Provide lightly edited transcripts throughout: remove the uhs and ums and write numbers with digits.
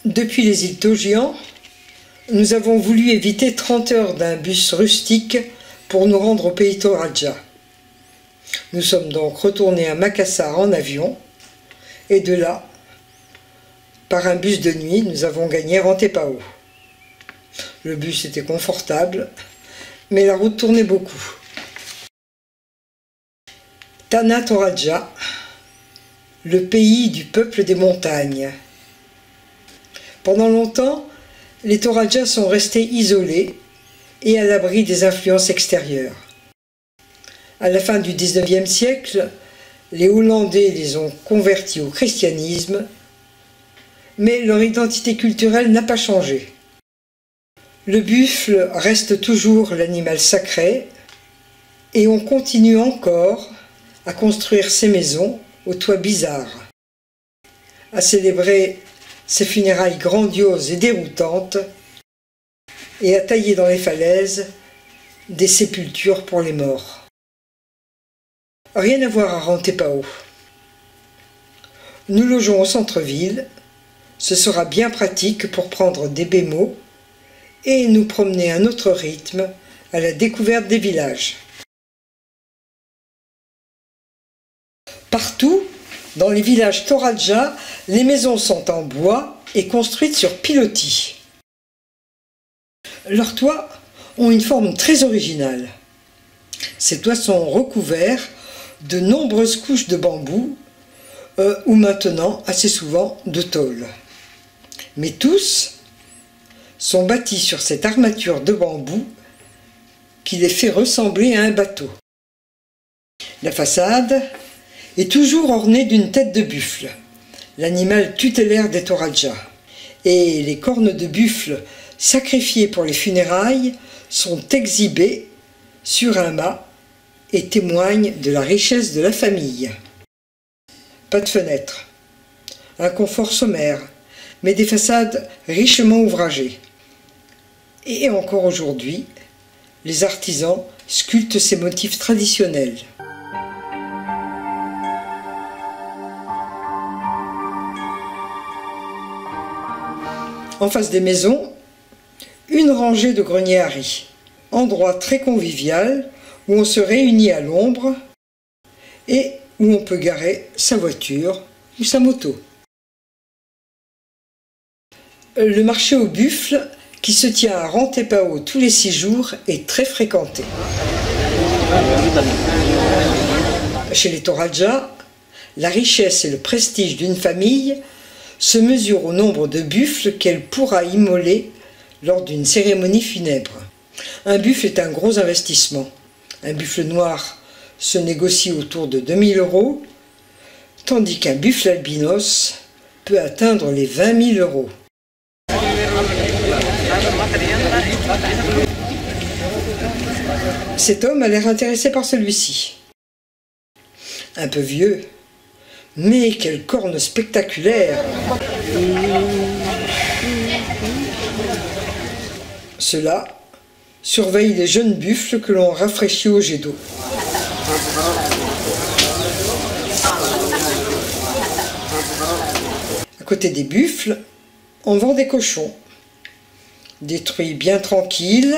Depuis les îles Taugian, nous avons voulu éviter 30 heures d'un bus rustique pour nous rendre au pays Toraja. Nous sommes donc retournés à Makassar en avion, et de là, par un bus de nuit, nous avons gagné Rantepao. Le bus était confortable, mais la route tournait beaucoup. Tanah Toraja, le pays du peuple des montagnes. Pendant longtemps, les Toraja sont restés isolés et à l'abri des influences extérieures. À la fin du XIXe siècle, les Hollandais les ont convertis au christianisme, mais leur identité culturelle n'a pas changé. Le buffle reste toujours l'animal sacré et on continue encore à construire ces maisons aux toits bizarres, à célébrer ces funérailles grandioses et déroutantes et à tailler dans les falaises des sépultures pour les morts. Rien à voir à Rantepao. Nous logeons au centre-ville, ce sera bien pratique pour prendre des bémos et nous promener à notre rythme à la découverte des villages. Partout, dans les villages Toraja, les maisons sont en bois et construites sur pilotis. Leurs toits ont une forme très originale. Ces toits sont recouverts de nombreuses couches de bambou ou maintenant, assez souvent, de tôle. Mais tous sont bâtis sur cette armature de bambou qui les fait ressembler à un bateau. La façade est toujours ornée d'une tête de buffle, l'animal tutélaire des Toraja, et les cornes de buffle sacrifiées pour les funérailles sont exhibées sur un mât et témoignent de la richesse de la famille. Pas de fenêtres, un confort sommaire, mais des façades richement ouvragées. Et encore aujourd'hui, les artisans sculptent ces motifs traditionnels. En face des maisons, une rangée de greniers à riz, endroit très convivial où on se réunit à l'ombre et où on peut garer sa voiture ou sa moto. Le marché au buffle, qui se tient à Rantepao tous les 6 jours, est très fréquenté. Chez les Toraja, la richesse et le prestige d'une famille se mesurent au nombre de buffles qu'elle pourra immoler lors d'une cérémonie funèbre. Un buffle est un gros investissement. Un buffle noir se négocie autour de 2000 €, tandis qu'un buffle albinos peut atteindre les 20 000 €. Cet homme a l'air intéressé par celui-ci. Un peu vieux, mais quelle corne spectaculaire! Cela surveille les jeunes buffles que l'on rafraîchit au jet d'eau. À côté des buffles, on vend des cochons. Des truies bien tranquilles,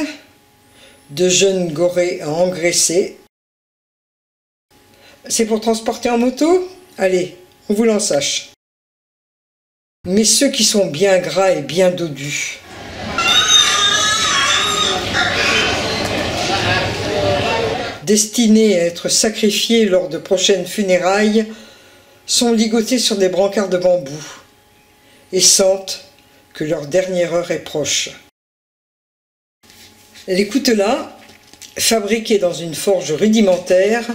de jeunes gorées à engraisser. C'est pour transporter en moto? Allez, on vous l'en sache. Mais ceux qui sont bien gras et bien dodus. Destinés à être sacrifiés lors de prochaines funérailles, sont ligotés sur des brancards de bambou et sentent que leur dernière heure est proche. Les coutelas, fabriqués dans une forge rudimentaire,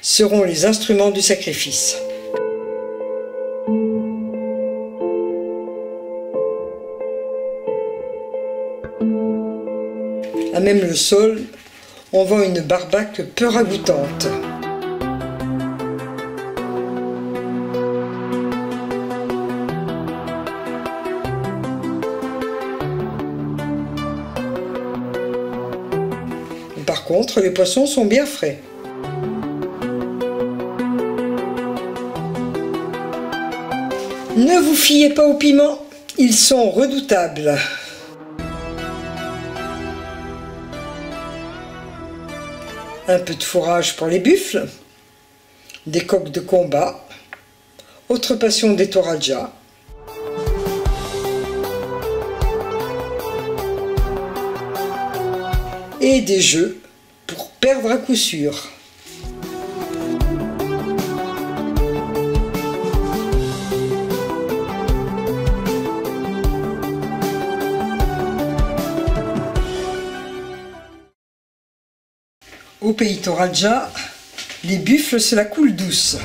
seront les instruments du sacrifice. À même le sol, on vend une barbaque peu ragoûtante. Par contre, les poissons sont bien frais. Ne vous fiez pas au piment, Ils sont redoutables. Un peu de fourrage pour les buffles, des coqs de combat, autre passion des Toradja. Et des jeux pour perdre à coup sûr. Au pays Toradja, les buffles se la coulent douce.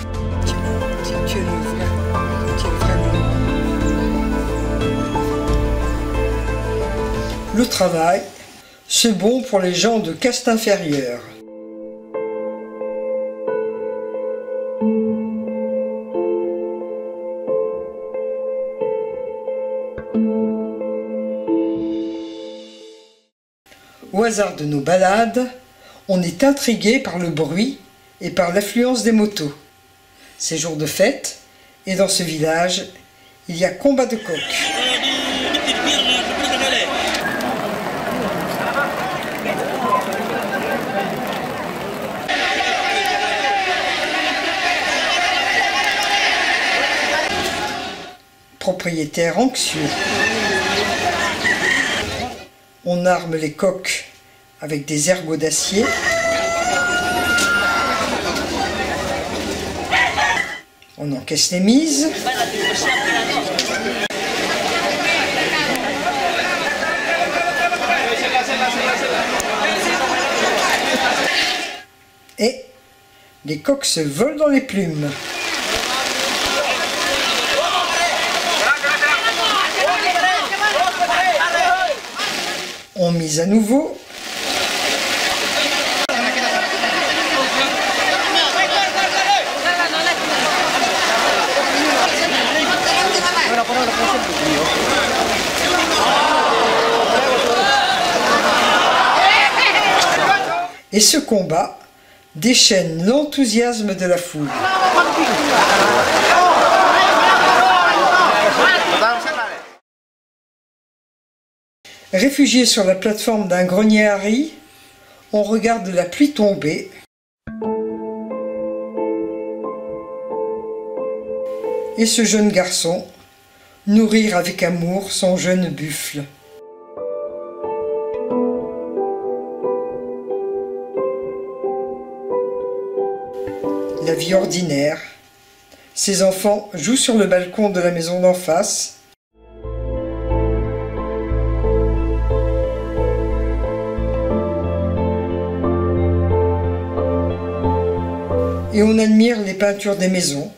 Le travail, c'est bon pour les gens de caste inférieure. Au hasard de nos balades, on est intrigué par le bruit et par l'affluence des motos. C'est jour de fête et dans ce village, il y a combat de coqs. Propriétaire anxieux. On arme les coqs avec des ergots d'acier. On encaisse les mises. Et les coqs se volent dans les plumes. On mise à nouveau. Et ce combat déchaîne l'enthousiasme de la foule. Réfugié sur la plateforme d'un grenier à riz, on regarde la pluie tomber. Et ce jeune garçon nourrir avec amour son jeune buffle. La vie ordinaire. Ses enfants jouent sur le balcon de la maison d'en face. Et on admire les peintures des maisons.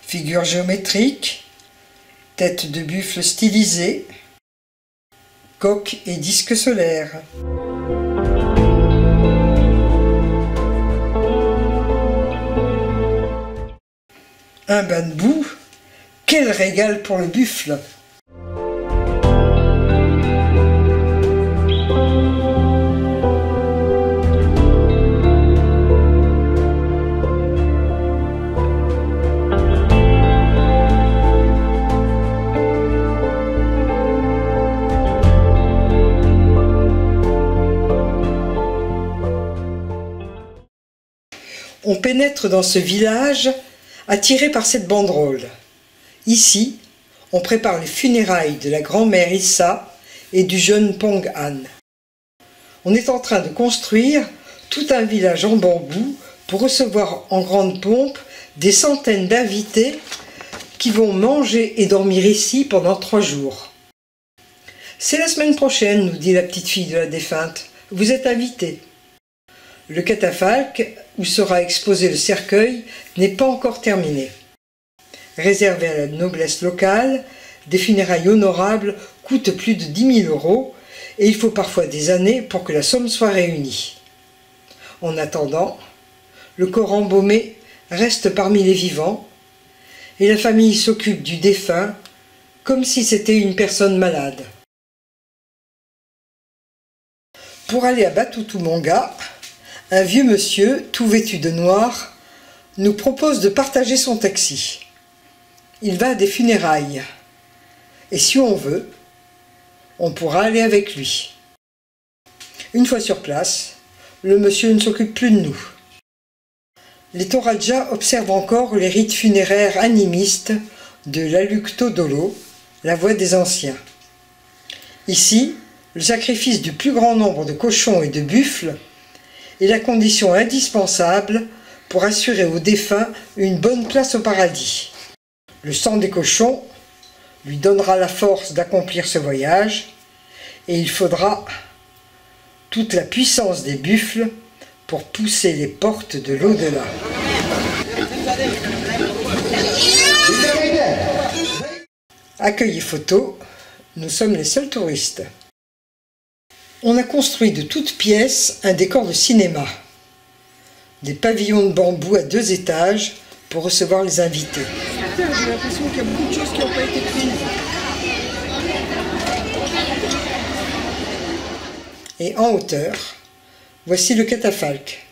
Figures géométriques, têtes de buffle stylisées, coques et disques solaires. Un bain de boue, quel régal pour le buffle! On pénètre dans ce village attiré par cette banderole. Ici, on prépare les funérailles de la grand-mère Issa et du jeune Pong Han. On est en train de construire tout un village en bambou pour recevoir en grande pompe des centaines d'invités qui vont manger et dormir ici pendant 3 jours. C'est la semaine prochaine, nous dit la petite fille de la défunte. Vous êtes invités. Le catafalque, où sera exposé le cercueil, n'est pas encore terminé. Réservé à la noblesse locale, des funérailles honorables coûtent plus de 10 000 € et il faut parfois des années pour que la somme soit réunie. En attendant, le corps embaumé reste parmi les vivants et la famille s'occupe du défunt comme si c'était une personne malade. Pour aller à Batoutou-Monga, un vieux monsieur, tout vêtu de noir, nous propose de partager son taxi. Il va à des funérailles. Et si on veut, on pourra aller avec lui. Une fois sur place, le monsieur ne s'occupe plus de nous. Les Toraja observent encore les rites funéraires animistes de l'Aluk-Todolo, la voie des anciens. Ici, le sacrifice du plus grand nombre de cochons et de buffles est la condition indispensable pour assurer aux défunts une bonne place au paradis. Le sang des cochons lui donnera la force d'accomplir ce voyage et il faudra toute la puissance des buffles pour pousser les portes de l'au-delà. Accueil et photo, nous sommes les seuls touristes. On a construit de toutes pièces un décor de cinéma. Des pavillons de bambou à 2 étages pour recevoir les invités. J'ai l'impression qu'il y a beaucoup de choses qui n'ont pas été prises. Et en hauteur, voici le catafalque.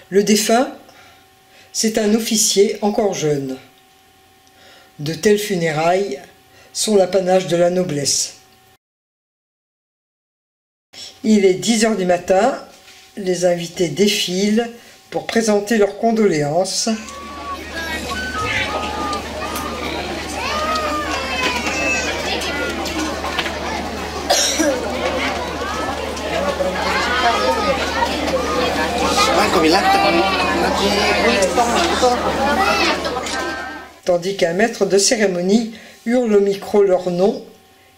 Le défunt, c'est un officier encore jeune. De telles funérailles sont l'apanage de la noblesse. Il est 10 h du matin, les invités défilent pour présenter leurs condoléances. Tandis qu'un maître de cérémonie hurle au micro leur nom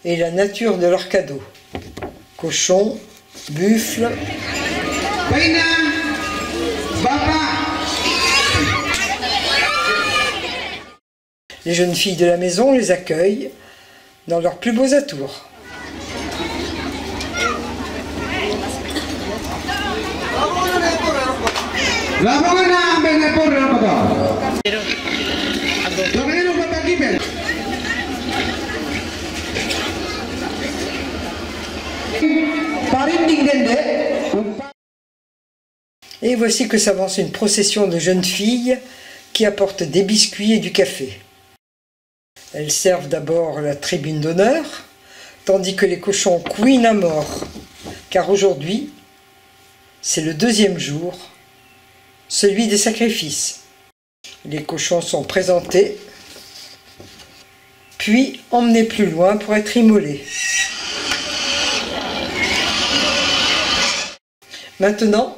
et la nature de leur cadeau. Cochon, buffle. Les jeunes filles de la maison les accueillent dans leurs plus beaux atours. Et voici que s'avance une procession de jeunes filles qui apportent des biscuits et du café. Elles servent d'abord la tribune d'honneur, tandis que les cochons couinent à mort, car aujourd'hui, c'est le 2e jour, celui des sacrifices. Les cochons sont présentés, puis emmenés plus loin pour être immolés. Maintenant,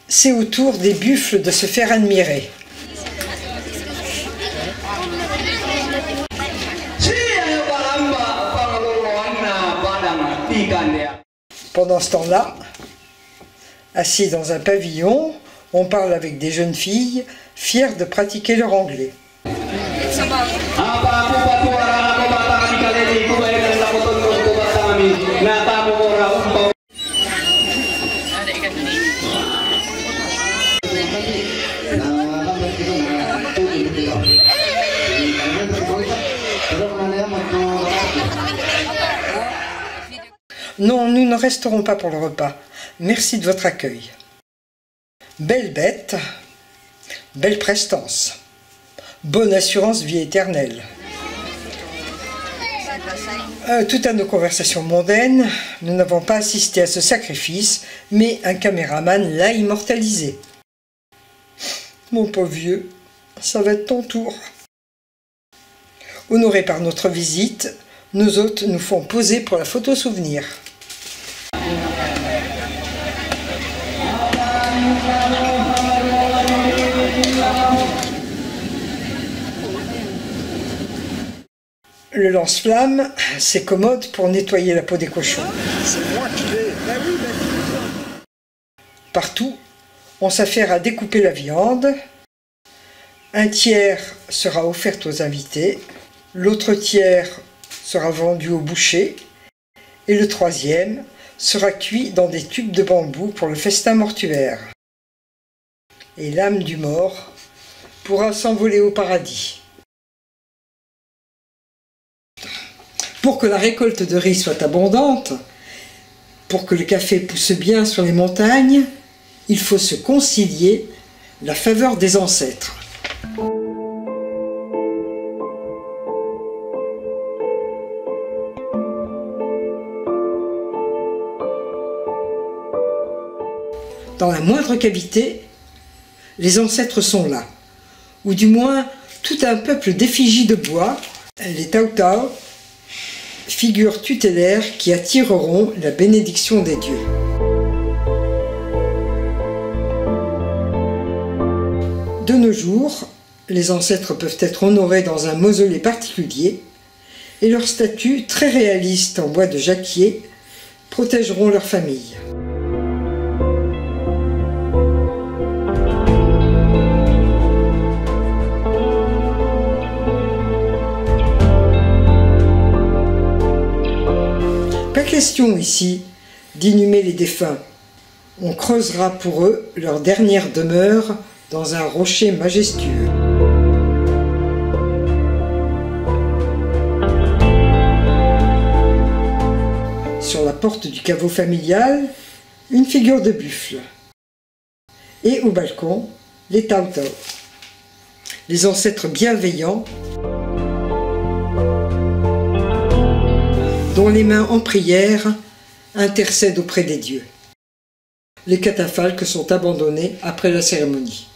c'est au tour des buffles de se faire admirer. Pendant ce temps-là, assis dans un pavillon, on parle avec des jeunes filles fières de pratiquer leur anglais. Non, nous ne resterons pas pour le repas. Merci de votre accueil. Belle bête, belle prestance, bonne assurance vie éternelle. Tout à nos conversations mondaines, nous n'avons pas assisté à ce sacrifice, mais un caméraman l'a immortalisé. Mon pauvre vieux, ça va être ton tour. Honorés par notre visite, nos hôtes nous font poser pour la photo souvenir. Le lance-flamme, c'est commode pour nettoyer la peau des cochons. Partout, on s'affaire à découper la viande. Un tiers sera offert aux invités, l'autre tiers sera vendu au boucher et le 3e sera cuit dans des tubes de bambou pour le festin mortuaire. Et l'âme du mort pourra s'envoler au paradis. Pour que la récolte de riz soit abondante, pour que le café pousse bien sur les montagnes, il faut se concilier la faveur des ancêtres. dans la moindre cavité, les ancêtres sont là, ou du moins tout un peuple d'effigies de bois, les Tautau, figures tutélaires qui attireront la bénédiction des dieux. De nos jours, les ancêtres peuvent être honorés dans un mausolée particulier et leurs statues, très réalistes en bois de jacquier, protégeront leur famille. Pas question ici d'inhumer les défunts. On creusera pour eux leur dernière demeure dans un rocher majestueux. Sur la porte du caveau familial, une figure de buffle. Et au balcon, les Tautau, les ancêtres bienveillants, dont les mains en prière intercèdent auprès des dieux. Les catafalques sont abandonnés après la cérémonie.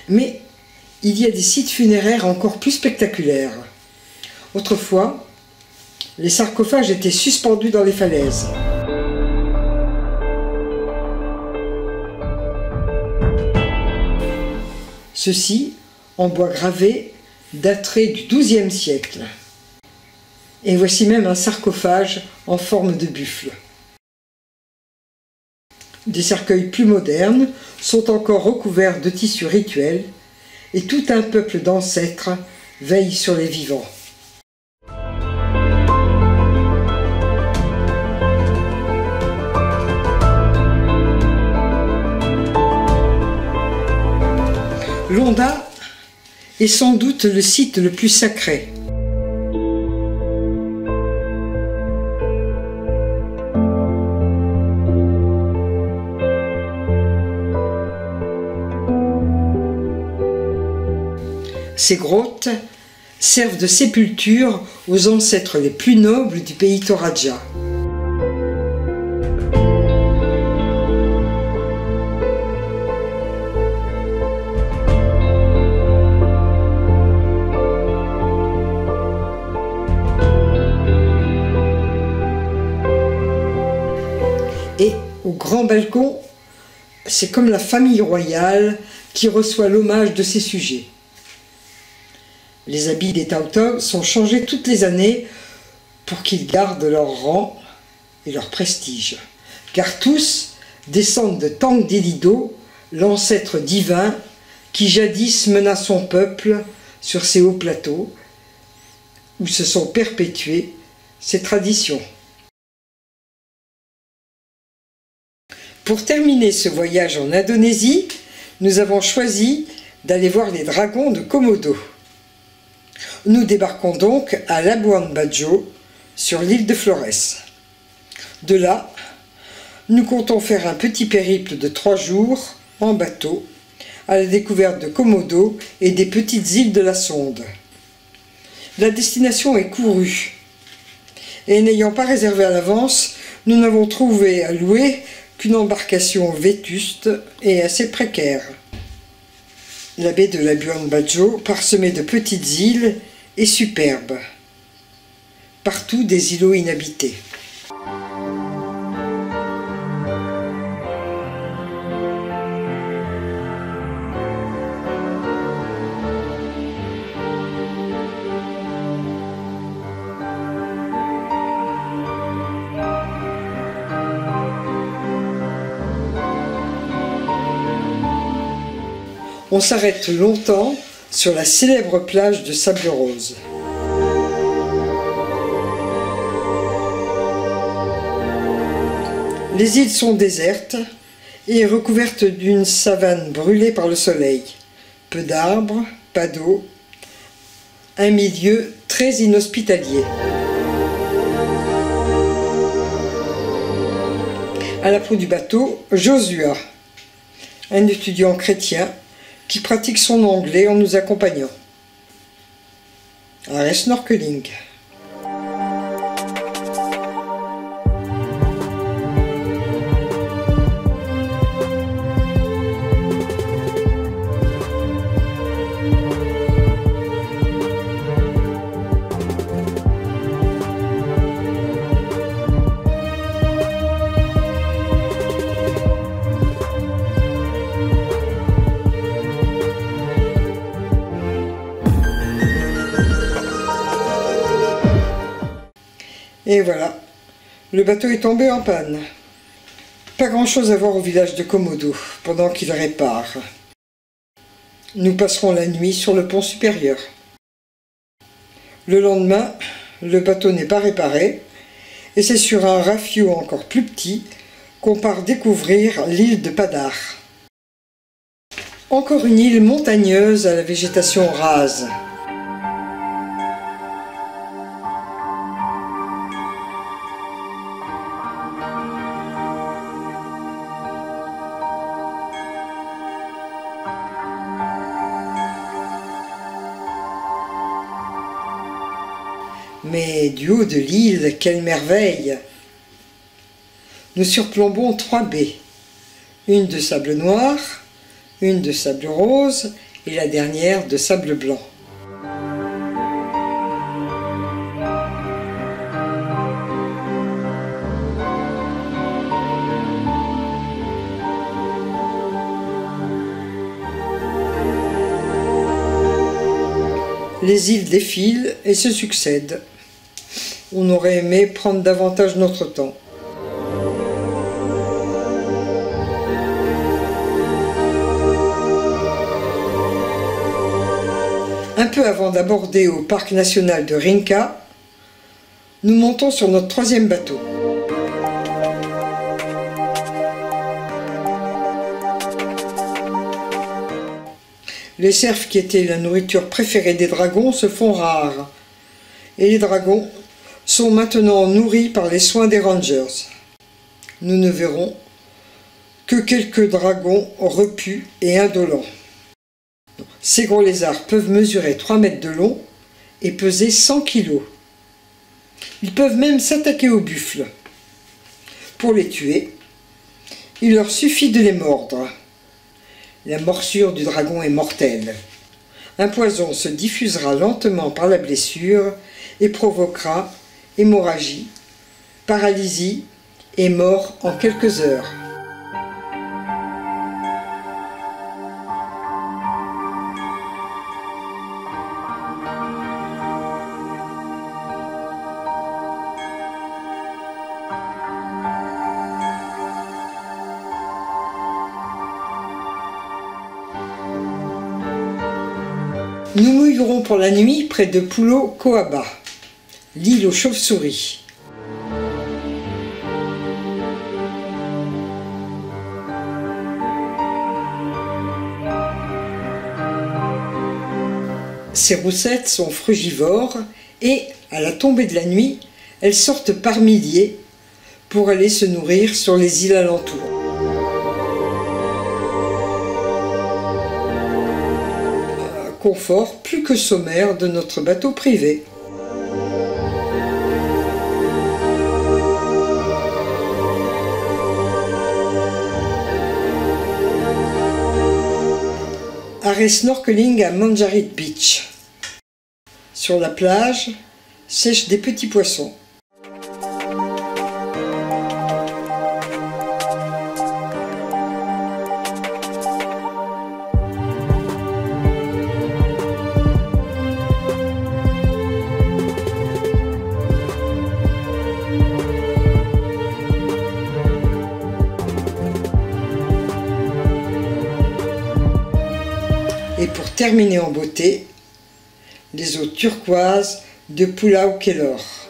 Mais il y a des sites funéraires encore plus spectaculaires. Autrefois, les sarcophages étaient suspendus dans les falaises. Ceux-ci, en bois gravé, dateraient du XIIe siècle. Et voici même un sarcophage en forme de buffle. Des cercueils plus modernes sont encore recouverts de tissus rituels et tout un peuple d'ancêtres veille sur les vivants. Londa est sans doute le site le plus sacré. Ces grottes servent de sépulture aux ancêtres les plus nobles du pays Toraja. Et au grand balcon, c'est comme la famille royale qui reçoit l'hommage de ses sujets. Les habits des Tautau sont changés toutes les années pour qu'ils gardent leur rang et leur prestige. Car tous descendent de Tangdelido, l'ancêtre divin qui jadis mena son peuple sur ces hauts plateaux où se sont perpétuées ces traditions. Pour terminer ce voyage en Indonésie, nous avons choisi d'aller voir les dragons de Komodo. Nous débarquons donc à Labuan Bajo, sur l'île de Flores. De là, nous comptons faire un petit périple de 3 jours en bateau à la découverte de Komodo et des petites îles de la Sonde. La destination est courue et n'ayant pas réservé à l'avance, nous n'avons trouvé à louer qu'une embarcation vétuste et assez précaire. La baie de Labuan Bajo, parsemée de petites îles, est superbe. Partout des îlots inhabités. On s'arrête longtemps sur la célèbre plage de sable rose. Les îles sont désertes et recouvertes d'une savane brûlée par le soleil. Peu d'arbres, pas d'eau, un milieu très inhospitalier. À la proue du bateau, Joshua, un étudiant chrétien qui pratique son anglais en nous accompagnant. Un snorkeling. Et voilà, le bateau est tombé en panne. Pas grand-chose à voir au village de Komodo pendant qu'il répare. Nous passerons la nuit sur le pont supérieur. Le lendemain, le bateau n'est pas réparé et c'est sur un rafio encore plus petit qu'on part découvrir l'île de Padar. Encore une île montagneuse à la végétation rase. Mais du haut de l'île, quelle merveille! Nous surplombons 3 baies, une de sable noir, une de sable rose et la dernière de sable blanc. Les îles défilent et se succèdent. On aurait aimé prendre davantage notre temps. Un peu avant d'aborder au parc national de Rinca, nous montons sur notre 3e bateau. Les cerfs qui étaient la nourriture préférée des dragons se font rares. Et les dragons sont maintenant nourris par les soins des rangers. Nous ne verrons que quelques dragons repus et indolents. Ces gros lézards peuvent mesurer 3 mètres de long et peser 100 kg. Ils peuvent même s'attaquer aux buffles. Pour les tuer, il leur suffit de les mordre. La morsure du dragon est mortelle. Un poison se diffusera lentement par la blessure et provoquera hémorragie, paralysie et mort en quelques heures. Nous mouillerons pour la nuit près de Pulo Koaba, l'île aux chauves-souris. Ces roussettes sont frugivores et, à la tombée de la nuit, elles sortent par milliers pour aller se nourrir sur les îles alentours. Confort plus que sommaire de notre bateau privé. Arrêt snorkeling à Manjarit Beach. Sur la plage, sèchent des petits poissons. Et pour terminer en beauté, les eaux turquoises de Pulau Kelor.